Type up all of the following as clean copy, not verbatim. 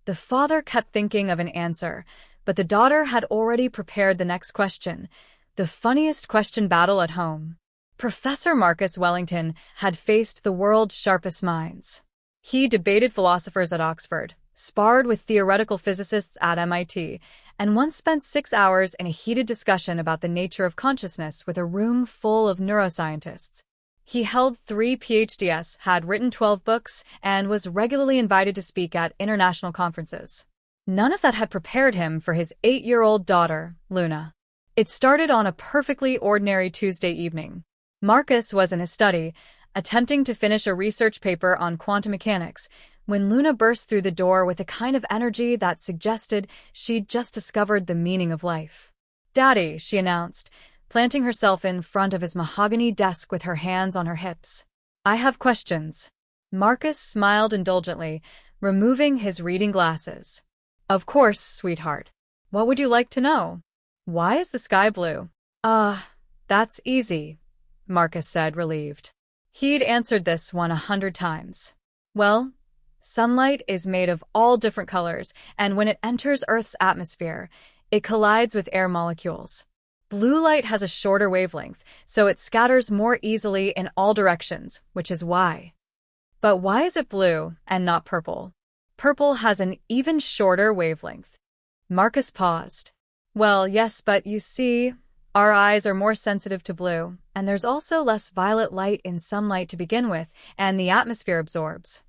The father kept thinking of an answer, but the daughter had already prepared the next question, the funniest question battle at home. Professor Marcus Wellington had faced the world's sharpest minds. He debated philosophers at Oxford, sparred with theoretical physicists at MIT, and once spent 6 hours in a heated discussion about the nature of consciousness with a room full of neuroscientists. He held 3 PhDs, had written 12 books, and was regularly invited to speak at international conferences. None of that had prepared him for his 8-year-old daughter, Luna. It started on a perfectly ordinary Tuesday evening. Marcus was in his study, attempting to finish a research paper on quantum mechanics, when Luna burst through the door with a kind of energy that suggested she'd just discovered the meaning of life. "Daddy," she announced, planting herself in front of his mahogany desk with her hands on her hips. "I have questions." Marcus smiled indulgently, removing his reading glasses. "Of course, sweetheart. What would you like to know? Why is the sky blue?" That's easy," Marcus said, relieved. He'd answered this one 100 times. Well, sunlight is made of all different colors, and when it enters Earth's atmosphere, it collides with air molecules. Blue light has a shorter wavelength, so it scatters more easily in all directions, which is why. But why is it blue and not purple? Purple has an even shorter wavelength. Marcus paused. Well, yes, but you see, our eyes are more sensitive to blue, and there's also less violet light in sunlight to begin with, and the atmosphere absorbs.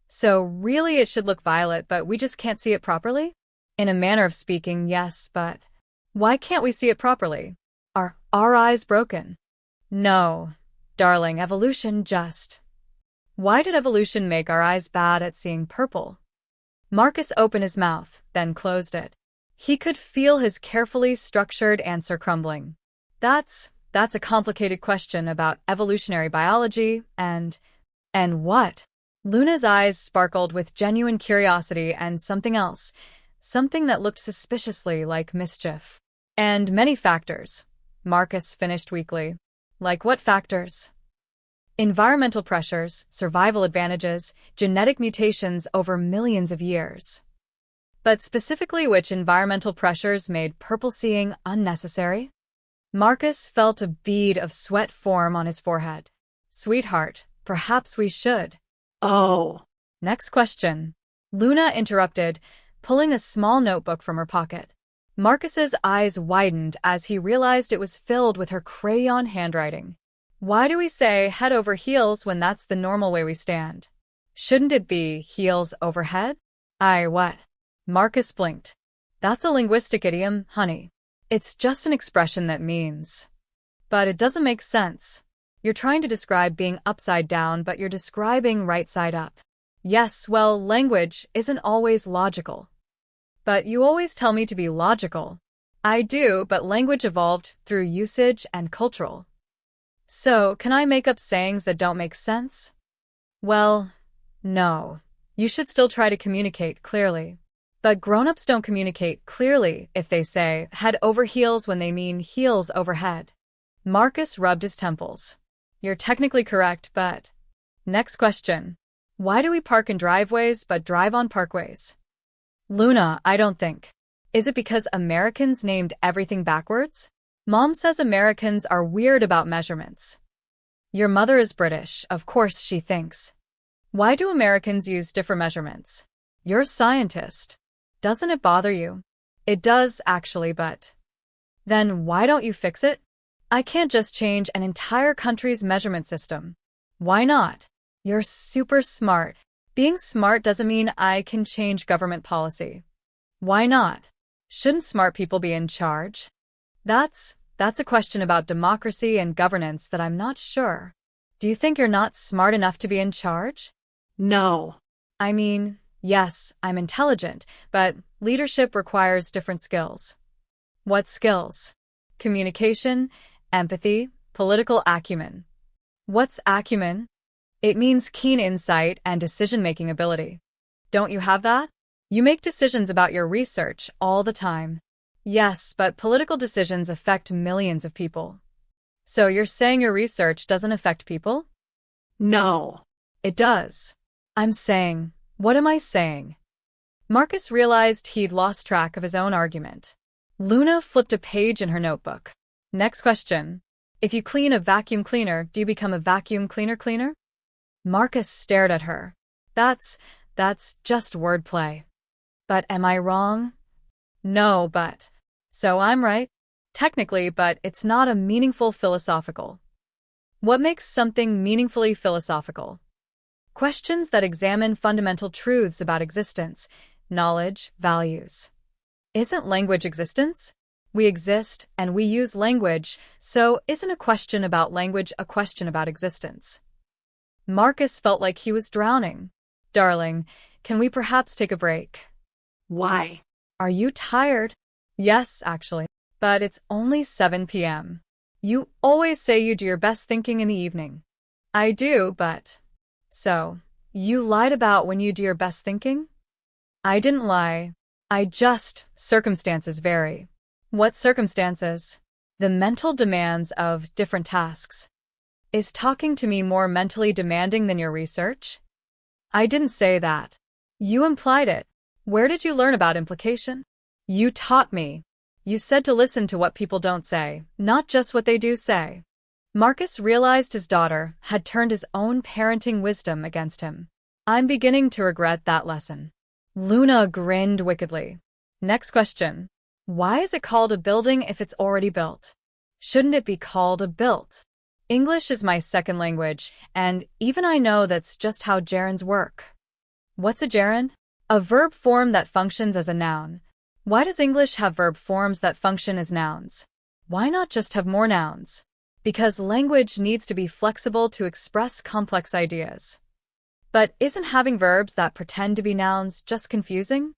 So really it should look violet, but we just can't see it properly? In a manner of speaking, yes, but why can't we see it properly? Are our eyes broken? No, darling, evolution just. Why did evolution make our eyes bad at seeing purple? Marcus opened his mouth, then closed it. He could feel his carefully structured answer crumbling. That's a complicated question about evolutionary biology and what? Luna's eyes sparkled with genuine curiosity and something else, something that looked suspiciously like mischief. And many factors, Marcus finished weakly. Like what factors? Environmental pressures, survival advantages, genetic mutations over millions of years. But specifically, which environmental pressures made purple seeing unnecessary? Marcus felt a bead of sweat form on his forehead. Sweetheart, perhaps we should. Oh. Next question. Luna interrupted, pulling a small notebook from her pocket. Marcus's eyes widened as he realized it was filled with her crayon handwriting. Why do we say head over heels when that's the normal way we stand? Shouldn't it be heels over head? What? Marcus blinked. That's a linguistic idiom, honey. It's just an expression that means. But it doesn't make sense. You're trying to describe being upside down, but you're describing right side up. Yes, well, language isn't always logical. But you always tell me to be logical. I do, but language evolved through usage and cultural. So, can I make up sayings that don't make sense? Well, no. You should still try to communicate clearly. But grown-ups don't communicate clearly if they say head over heels when they mean heels over head. Marcus rubbed his temples. You're technically correct, but... Next question. Why do we park in driveways but drive on parkways? Luna, I don't think. Is it because Americans named everything backwards? Mom says Americans are weird about measurements. Your mother is British, of course she thinks. Why do Americans use different measurements? You're a scientist. Doesn't it bother you? It does, actually, but... Then why don't you fix it? I can't just change an entire country's measurement system. Why not? You're super smart. Being smart doesn't mean I can change government policy. Why not? Shouldn't smart people be in charge? That's a question about democracy and governance that I'm not sure. Do you think you're not smart enough to be in charge? No. I mean, yes, I'm intelligent, but leadership requires different skills. What skills? Communication, empathy, political acumen. What's acumen? It means keen insight and decision-making ability. Don't you have that? You make decisions about your research all the time. Yes, but political decisions affect millions of people. So you're saying your research doesn't affect people? No. It does. I'm saying, what am I saying? Marcus realized he'd lost track of his own argument. Luna flipped a page in her notebook. Next question. If you clean a vacuum cleaner, do you become a vacuum cleaner? Marcus stared at her. That's just wordplay. But am I wrong? No, but. So I'm right? Technically, but it's not a meaningful philosophical. What makes something meaningfully philosophical? Questions that examine fundamental truths about existence, knowledge, values. Isn't language existence? We exist, and we use language, so isn't a question about language a question about existence? Marcus felt like he was drowning. Darling, can we perhaps take a break? Why? Are you tired? Yes, actually. But it's only 7 p.m. You always say you do your best thinking in the evening. I do, but... So, you lied about when you do your best thinking? I didn't lie. Circumstances vary. What circumstances? The mental demands of different tasks. Is talking to me more mentally demanding than your research? I didn't say that. You implied it. Where did you learn about implication? You taught me. You said to listen to what people don't say, not just what they do say. Marcus realized his daughter had turned his own parenting wisdom against him. I'm beginning to regret that lesson. Luna grinned wickedly. Next question. Why is it called a building if it's already built? Shouldn't it be called a built? English is my second language, and even I know that's just how gerunds work. What's a gerund? A verb form that functions as a noun. Why does English have verb forms that function as nouns? Why not just have more nouns? Because language needs to be flexible to express complex ideas. But isn't having verbs that pretend to be nouns just confusing?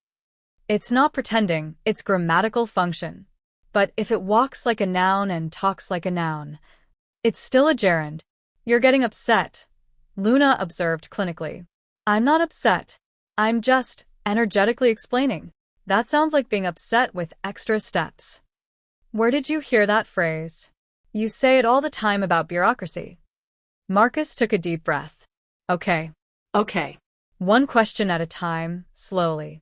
It's not pretending, it's grammatical function. But if it walks like a noun and talks like a noun, it's still a gerund. You're getting upset, Luna observed clinically. I'm not upset. I'm just energetically explaining. That sounds like being upset with extra steps. Where did you hear that phrase? You say it all the time about bureaucracy. Marcus took a deep breath. Okay. One question at a time, slowly.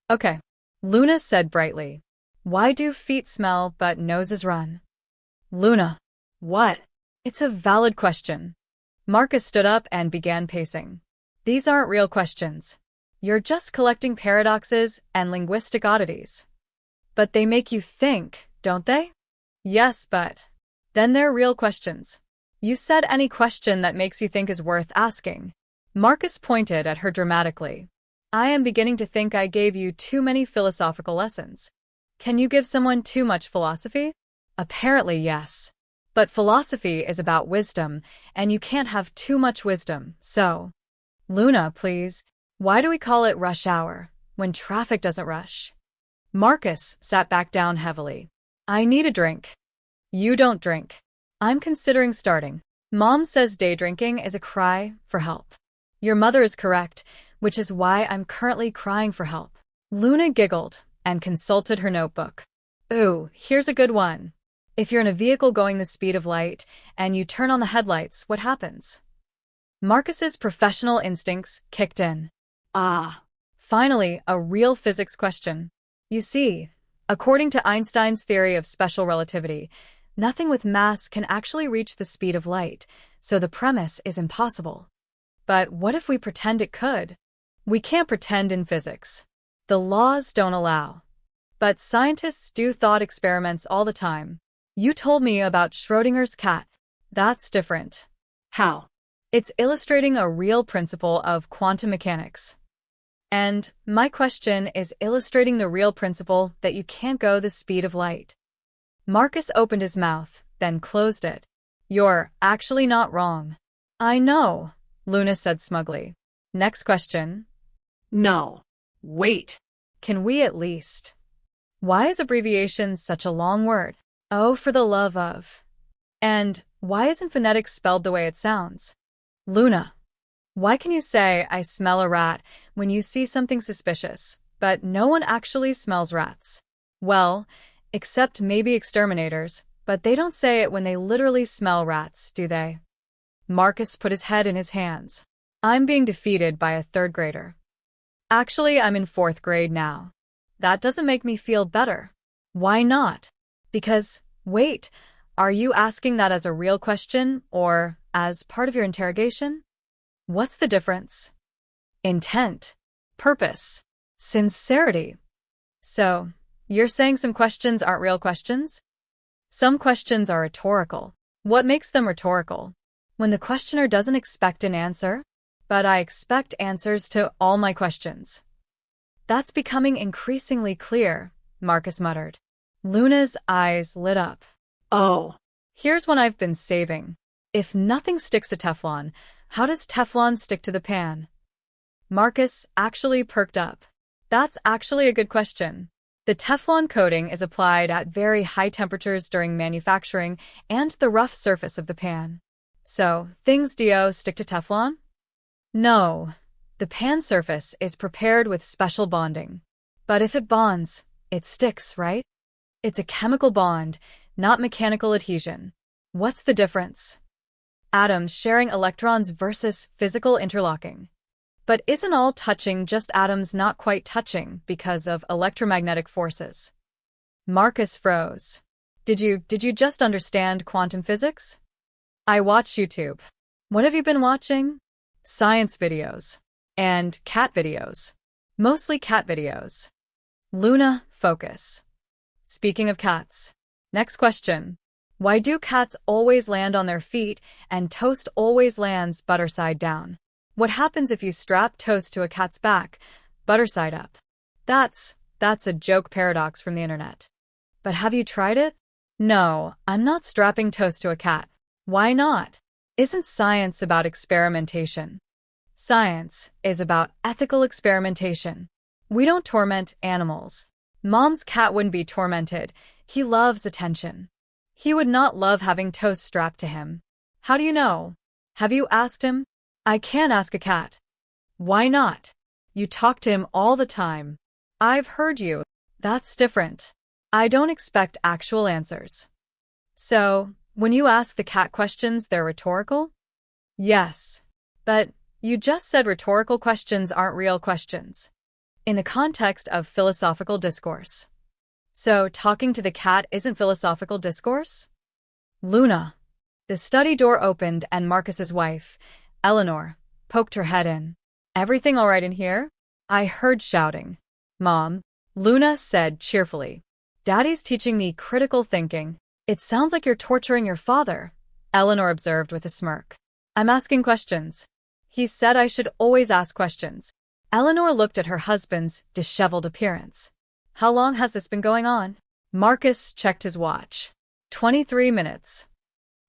Okay. Luna said brightly. Why do feet smell but noses run? Luna. What? It's a valid question. Marcus stood up and began pacing. These aren't real questions. You're just collecting paradoxes and linguistic oddities. But they make you think, don't they? Yes, but... Then they're real questions. You said any question that makes you think is worth asking. Marcus pointed at her dramatically. I am beginning to think I gave you too many philosophical lessons. Can you give someone too much philosophy? Apparently, yes. But philosophy is about wisdom, and you can't have too much wisdom, so... Luna, please. Why do we call it rush hour, when traffic doesn't rush? Marcus sat back down heavily. I need a drink. You don't drink. I'm considering starting. Mom says day drinking is a cry for help. Your mother is correct, which is why I'm currently crying for help. Luna giggled and consulted her notebook. Ooh, here's a good one. If you're in a vehicle going the speed of light and you turn on the headlights, what happens? Marcus's professional instincts kicked in. Finally, a real physics question. You see, according to Einstein's theory of special relativity, nothing with mass can actually reach the speed of light, so the premise is impossible. But what if we pretend it could? We can't pretend in physics. The laws don't allow. But scientists do thought experiments all the time. You told me about Schrödinger's cat. That's different. How? It's illustrating a real principle of quantum mechanics. And my question is illustrating the real principle that you can't go the speed of light. Marcus opened his mouth, then closed it. You're actually not wrong. I know, Luna said smugly. Next question. No. Wait. Can we at least? Why is abbreviation such a long word? Oh, for the love of. And why isn't phonetics spelled the way it sounds? Luna. Why can you say, I smell a rat, when you see something suspicious, but no one actually smells rats? Well, except maybe exterminators, but they don't say it when they literally smell rats, do they? Marcus put his head in his hands. I'm being defeated by a third grader. Actually, I'm in 4th grade now. That doesn't make me feel better. Why not? Because, wait, are you asking that as a real question or as part of your interrogation? What's the difference? Intent, purpose, sincerity. So, you're saying some questions aren't real questions? Some questions are rhetorical. What makes them rhetorical? When the questioner doesn't expect an answer, but I expect answers to all my questions. That's becoming increasingly clear, Marcus muttered. Luna's eyes lit up. Oh. Here's one I've been saving. If nothing sticks to Teflon, how does Teflon stick to the pan? Marcus actually perked up. That's actually a good question. The Teflon coating is applied at very high temperatures during manufacturing and the rough surface of the pan. So, things do stick to Teflon? No. The pan surface is prepared with special bonding. But if it bonds, it sticks, right? It's a chemical bond, not mechanical adhesion. What's the difference? Atoms sharing electrons versus physical interlocking. But isn't all touching just atoms not quite touching because of electromagnetic forces? Marcus froze. Did you just understand quantum physics? I watch YouTube. What have you been watching? Science videos. And cat videos. Mostly cat videos. Luna, focus. Speaking of cats. Next question. Why do cats always land on their feet and toast always lands butter side down? What happens if you strap toast to a cat's back, butter side up? That's a joke paradox from the internet. But have you tried it? No, I'm not strapping toast to a cat. Why not? Isn't science about experimentation? Science is about ethical experimentation. We don't torment animals. Mom's cat wouldn't be tormented. He loves attention. He would not love having toast strapped to him. How do you know? Have you asked him? I can't ask a cat. Why not? You talk to him all the time. I've heard you. That's different. I don't expect actual answers. So, when you ask the cat questions, they're rhetorical? Yes. But you just said rhetorical questions aren't real questions. In the context of philosophical discourse. So, talking to the cat isn't philosophical discourse? Luna. The study door opened and Marcus's wife, Eleanor, poked her head in. Everything all right in here? I heard shouting. Mom, Luna said cheerfully. Daddy's teaching me critical thinking. It sounds like you're torturing your father, Eleanor observed with a smirk. I'm asking questions. He said I should always ask questions. Eleanor looked at her husband's disheveled appearance. How long has this been going on? Marcus checked his watch. 23 minutes.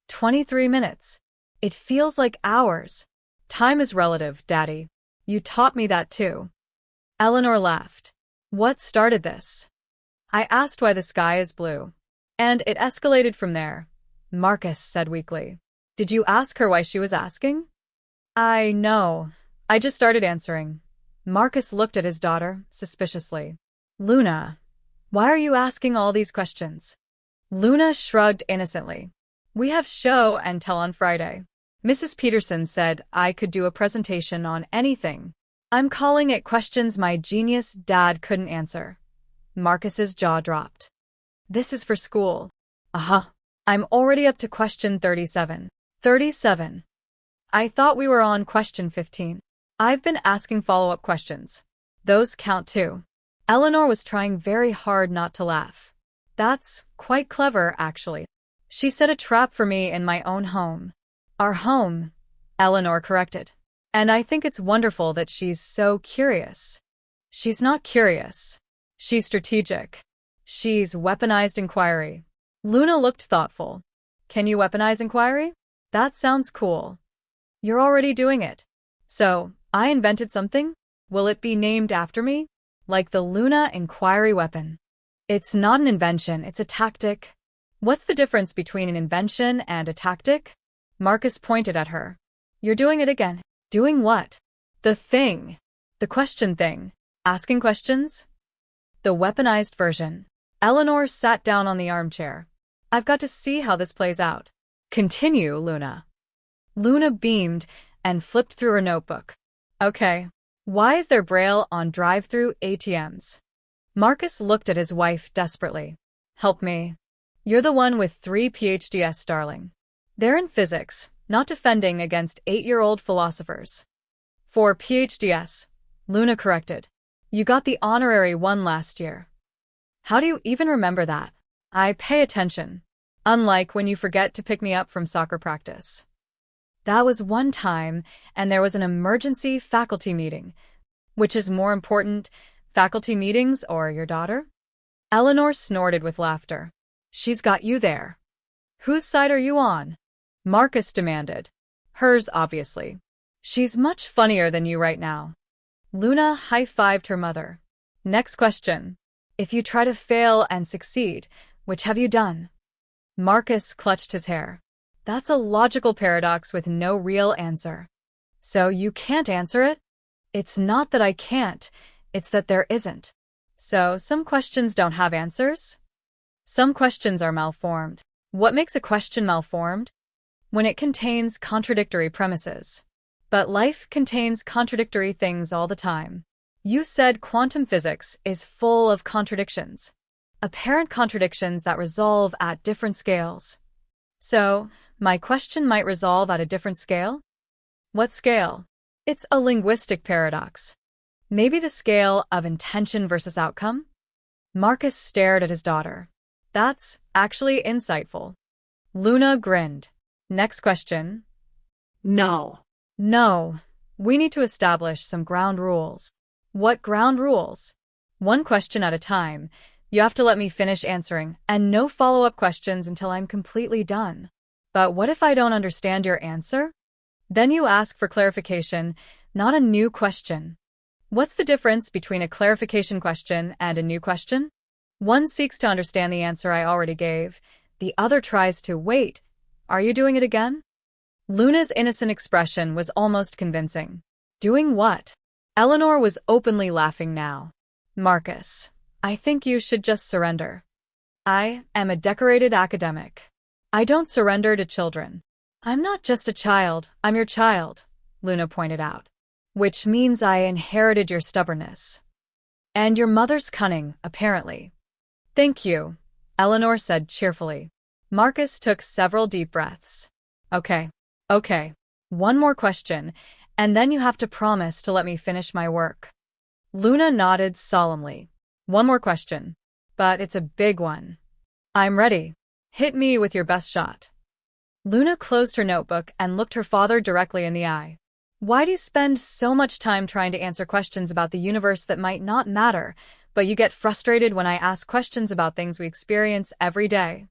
23 minutes. It feels like hours. Time is relative, Daddy. You taught me that too. Eleanor laughed. What started this? I asked why the sky is blue. And it escalated from there, Marcus said weakly. Did you ask her why she was asking? I know. I just started answering. Marcus looked at his daughter suspiciously. Luna, why are you asking all these questions? Luna shrugged innocently. We have show and tell on Friday. Mrs. Peterson said I could do a presentation on anything. I'm calling it questions my genius dad couldn't answer. Marcus's jaw dropped. This is for school. I'm already up to question 37. 37. I thought we were on question 15. I've been asking follow-up questions. Those count too. Eleanor was trying very hard not to laugh. That's quite clever, actually. She set a trap for me in my own home. Our home, Eleanor corrected. And I think it's wonderful that she's so curious. She's not curious. She's strategic. She's weaponized inquiry. Luna looked thoughtful. Can you weaponize inquiry? That sounds cool. You're already doing it. So, I invented something? Will it be named after me? Like the Luna inquiry weapon. It's not an invention, it's a tactic. What's the difference between an invention and a tactic? Marcus pointed at her. You're doing it again. Doing what? The thing. The question thing. Asking questions? The weaponized version. Eleanor sat down on the armchair. I've got to see how this plays out. Continue, Luna. Luna beamed and flipped through her notebook. Okay. Why is there Braille on drive-through ATMs? Marcus looked at his wife desperately. Help me. You're the one with 3 PhDs, darling. They're in physics, not defending against 8-year-old philosophers. 4 PhDs, Luna corrected. You got the honorary one last year. How do you even remember that? I pay attention. Unlike when you forget to pick me up from soccer practice. That was one time, and there was an emergency faculty meeting. Which is more important, faculty meetings or your daughter? Eleanor snorted with laughter. She's got you there. Whose side are you on? Marcus demanded. Hers, obviously. She's much funnier than you right now. Luna high-fived her mother. Next question. If you try to fail and succeed, which have you done? Marcus clutched his hair. That's a logical paradox with no real answer. So you can't answer it? It's not that I can't, it's that there isn't. So some questions don't have answers? Some questions are malformed. What makes a question malformed? When it contains contradictory premises. But life contains contradictory things all the time. You said quantum physics is full of contradictions. Apparent contradictions that resolve at different scales. So, my question might resolve at a different scale? What scale? It's a linguistic paradox. Maybe the scale of intention versus outcome? Marcus stared at his daughter. That's actually insightful. Luna grinned. Next question. No. No. We need to establish some ground rules. What ground rules? One question at a time. You have to let me finish answering, and no follow-up questions until I'm completely done. But what if I don't understand your answer? Then you ask for clarification, not a new question. What's the difference between a clarification question and a new question? One seeks to understand the answer I already gave. The other tries to, wait, are you doing it again? Luna's innocent expression was almost convincing. Doing what? Eleanor was openly laughing now. Marcus, I think you should just surrender. I am a decorated academic. I don't surrender to children. I'm not just a child, I'm your child, Luna pointed out. Which means I inherited your stubbornness. And your mother's cunning, apparently. Thank you, Eleanor said cheerfully. Marcus took several deep breaths. Okay. One more question, and then you have to promise to let me finish my work. Luna nodded solemnly. One more question. But it's a big one. I'm ready. Hit me with your best shot. Luna closed her notebook and looked her father directly in the eye. Why do you spend so much time trying to answer questions about the universe that might not matter, but you get frustrated when I ask questions about things we experience every day?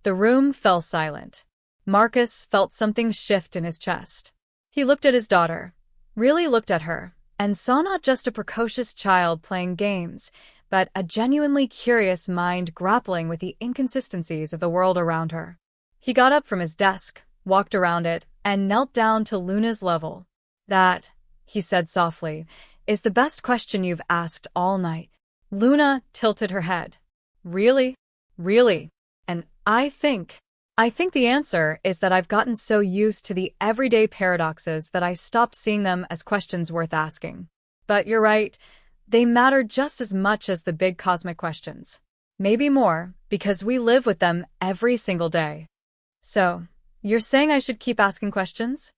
The room fell silent. Marcus felt something shift in his chest. He looked at his daughter, really looked at her, and saw not just a precocious child playing games, but a genuinely curious mind grappling with the inconsistencies of the world around her. He got up from his desk, walked around it, and knelt down to Luna's level. That, he said softly, is the best question you've asked all night. Luna tilted her head. Really? Really? And I think the answer is that I've gotten so used to the everyday paradoxes that I stopped seeing them as questions worth asking. But you're right, they matter just as much as the big cosmic questions. Maybe more, because we live with them every single day. So, you're saying I should keep asking questions?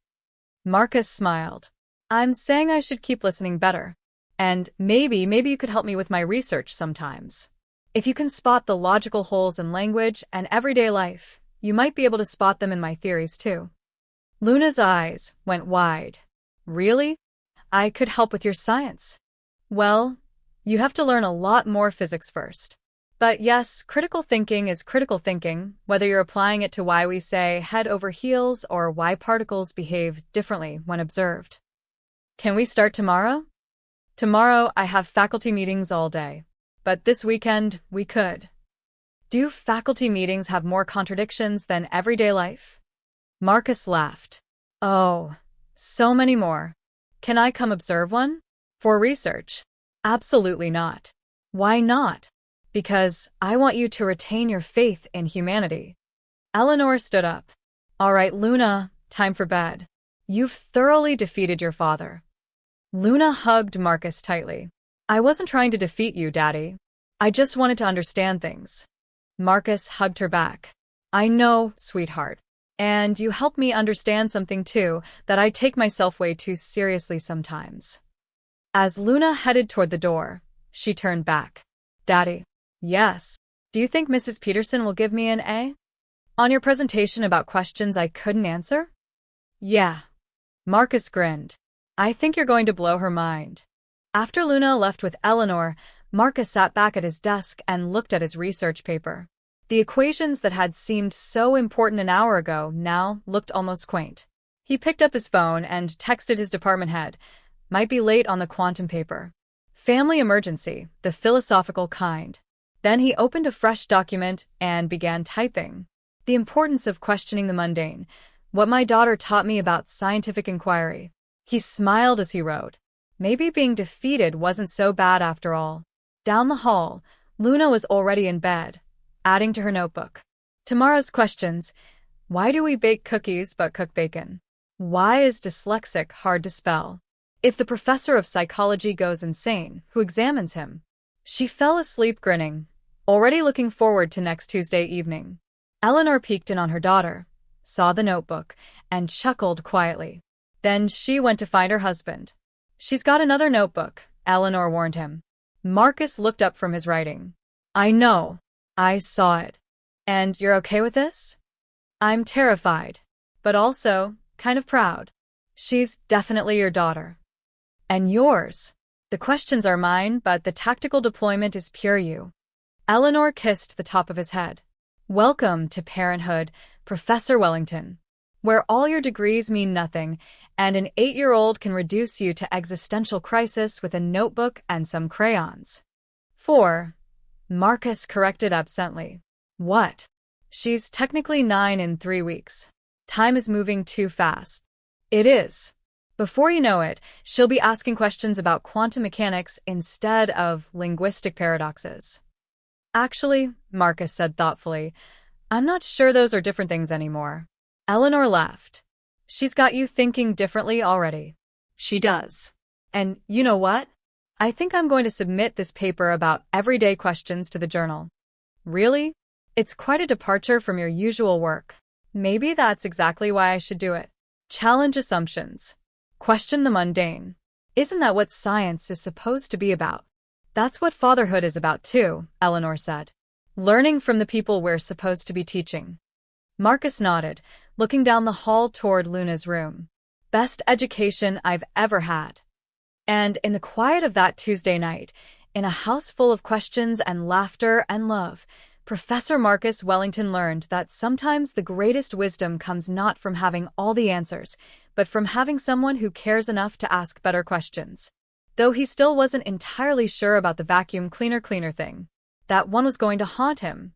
Marcus smiled. I'm saying I should keep listening better. And maybe you could help me with my research sometimes. If you can spot the logical holes in language and everyday life, you might be able to spot them in my theories too. Luna's eyes went wide. Really? I could help with your science. Well, you have to learn a lot more physics first. But yes, critical thinking is critical thinking, whether you're applying it to why we say head over heels or why particles behave differently when observed. Can we start tomorrow? Tomorrow I have faculty meetings all day. But this weekend, we could. Do faculty meetings have more contradictions than everyday life? Marcus laughed. Oh, so many more. Can I come observe one? For research? Absolutely not. Why not? Because I want you to retain your faith in humanity. Eleanor stood up. All right, Luna, time for bed. You've thoroughly defeated your father. Luna hugged Marcus tightly. I wasn't trying to defeat you, Daddy. I just wanted to understand things. Marcus hugged her back. I know, sweetheart. And you helped me understand something too, that I take myself way too seriously sometimes. As Luna headed toward the door, she turned back. Daddy. Yes. Do you think Mrs. Peterson will give me an A? On your presentation about questions I couldn't answer? Yeah. Marcus grinned. I think you're going to blow her mind. After Luna left with Eleanor, Marcus sat back at his desk and looked at his research paper. The equations that had seemed so important an hour ago now looked almost quaint. He picked up his phone and texted his department head. Might be late on the quantum paper. Family emergency, the philosophical kind. Then he opened a fresh document and began typing. The importance of questioning the mundane. What my daughter taught me about scientific inquiry. He smiled as he wrote. Maybe being defeated wasn't so bad after all. Down the hall, Luna was already in bed, adding to her notebook. Tomorrow's questions. Why do we bake cookies but cook bacon? Why is dyslexic hard to spell? If the professor of psychology goes insane, who examines him? She fell asleep grinning, already looking forward to next Tuesday evening. Eleanor peeked in on her daughter, saw the notebook, and chuckled quietly. Then she went to find her husband. She's got another notebook, Eleanor warned him. Marcus looked up from his writing. I know. I saw it. And you're okay with this? I'm terrified, but also kind of proud. She's definitely your daughter. And yours. The questions are mine, but the tactical deployment is pure you. Eleanor kissed the top of his head. Welcome to parenthood, Professor Wellington, where all your degrees mean nothing, and an 8-year-old can reduce you to existential crisis with a notebook and some crayons. 4. Marcus corrected absently. What? She's technically 9 in 3 weeks. Time is moving too fast. It is. Before you know it, she'll be asking questions about quantum mechanics instead of linguistic paradoxes. Actually, Marcus said thoughtfully, I'm not sure those are different things anymore. Eleanor laughed. She's got you thinking differently already. She does. And you know what? I think I'm going to submit this paper about everyday questions to the journal. Really? It's quite a departure from your usual work. Maybe that's exactly why I should do it. Challenge assumptions. Question the mundane. Isn't that what science is supposed to be about? That's what fatherhood is about too, Eleanor said. Learning from the people we're supposed to be teaching. Marcus nodded, looking down the hall toward Luna's room. Best education I've ever had. And in the quiet of that Tuesday night, in a house full of questions and laughter and love, Professor Marcus Wellington learned that sometimes the greatest wisdom comes not from having all the answers, but from having someone who cares enough to ask better questions. Though he still wasn't entirely sure about the vacuum cleaner thing. That one was going to haunt him,